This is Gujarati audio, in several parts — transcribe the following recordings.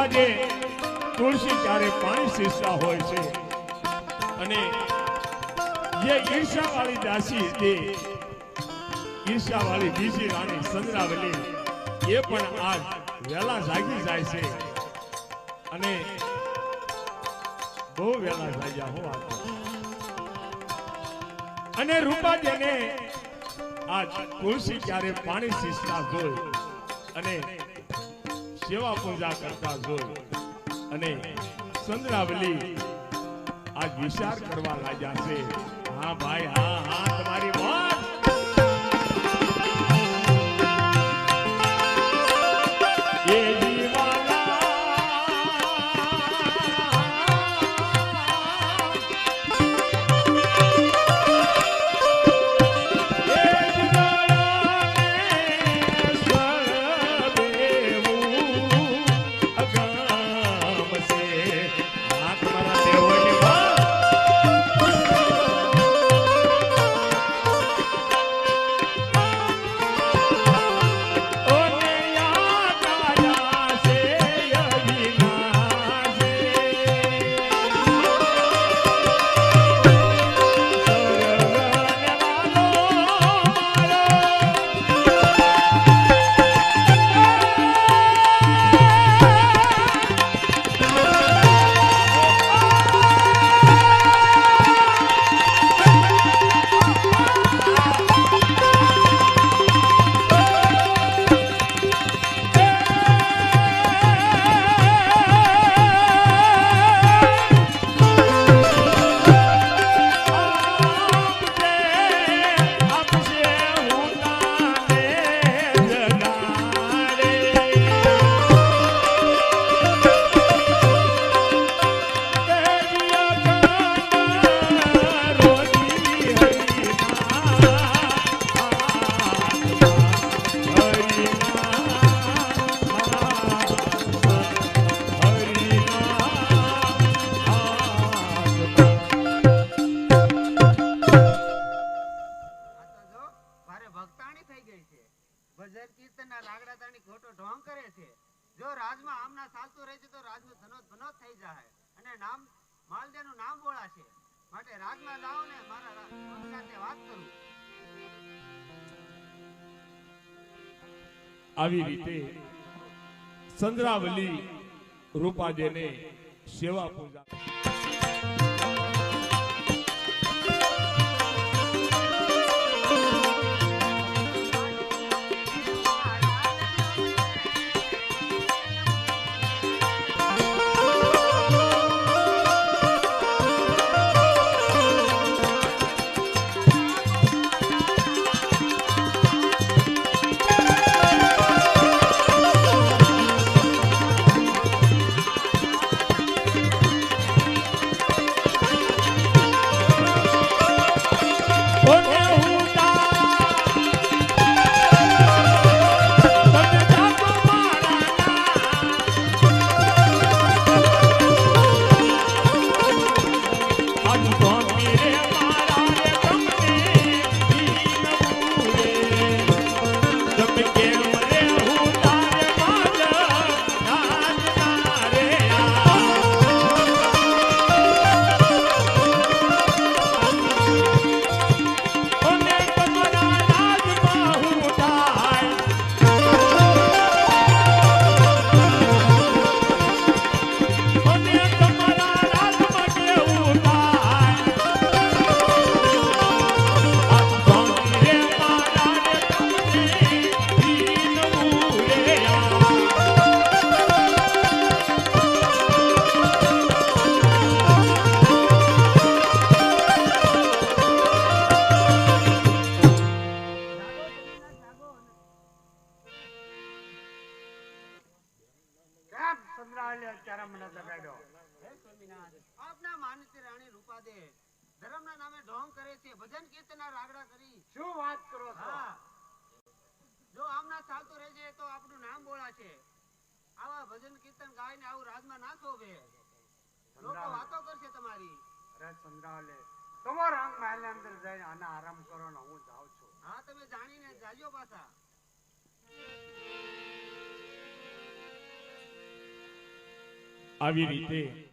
રૂપાજે તુલસી ક્યારે પાણી સીસતા હોય છે અને ये ईर्षा वाली दासी હતી ईर्षा वाली બીજી રાણી સંદ્રાવલી એ પણ આજ વેલા જાગી જાય છે અને બહુ વેલા જાગ્યા હો અને રૂપાજને આજ તુલસી ક્યારે પાણી સીસતા જોઈ અને સેવા પૂજા કરતા જોઈ અને સંદ્રાવલી આજ વિચાર કરવા લાગ્યા છે हाँ भाई हाँ हाँ तुम्हारी बात ये दीवाना આવી રીતે સંદ્રાવલી રૂપાજને સેવા પૂજા આવી રીતે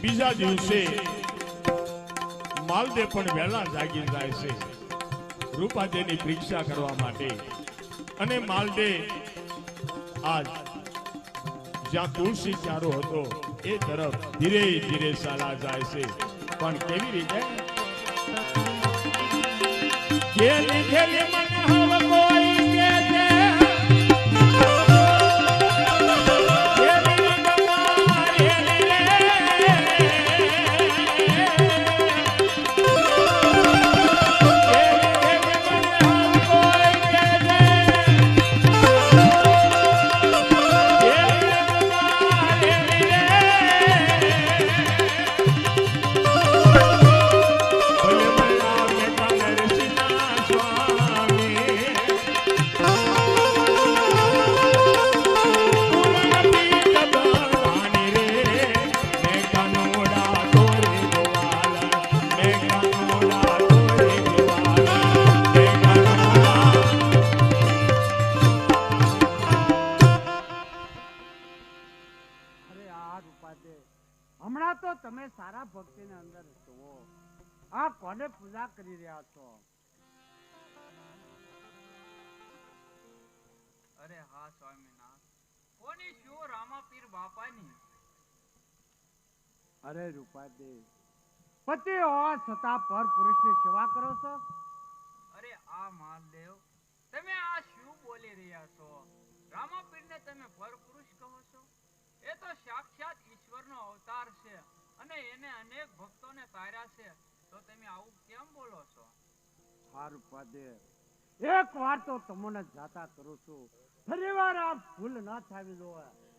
બીજા દિવસે માલદેવ પણ વહેલા જાગી જાય છે રૂપાદેની પરીક્ષા કરવા માટે અને માલદેવ આજ જ્યાં તુલસી ચારો હતો એ તરફ ધીરે ધીરે ચાલા જાય છે પણ કેવી રીતે ખેલી ખેલી મન હવ કોઈ કે છે હમણાં તો તમે સારા ભક્તિની અંદર છો આ કોને પૂજા કરી રહ્યા છો અરે હા સ્વામીનાથ કોની શું રામાપીર બાપાની અરે રૂપાદે પતિ હોવા છતાં પર પુરુષની સેવા કરો છો અરે આ માલદેવ તમે આ શું બોલી રહ્યા છો રામાપીરને તમે પર પુરુષ કહો છો એ તો સાક્ષાત ઈશ્વરનો અવતાર છે અને એને અનેક ભક્તોને તાર્યા છે તો તમે આવું કેમ બોલો છો હા રૂપાદે એક વાર તો તમને જાતા કરું છું ફરીવાર આ ભૂલ ના થાવી જોઈએ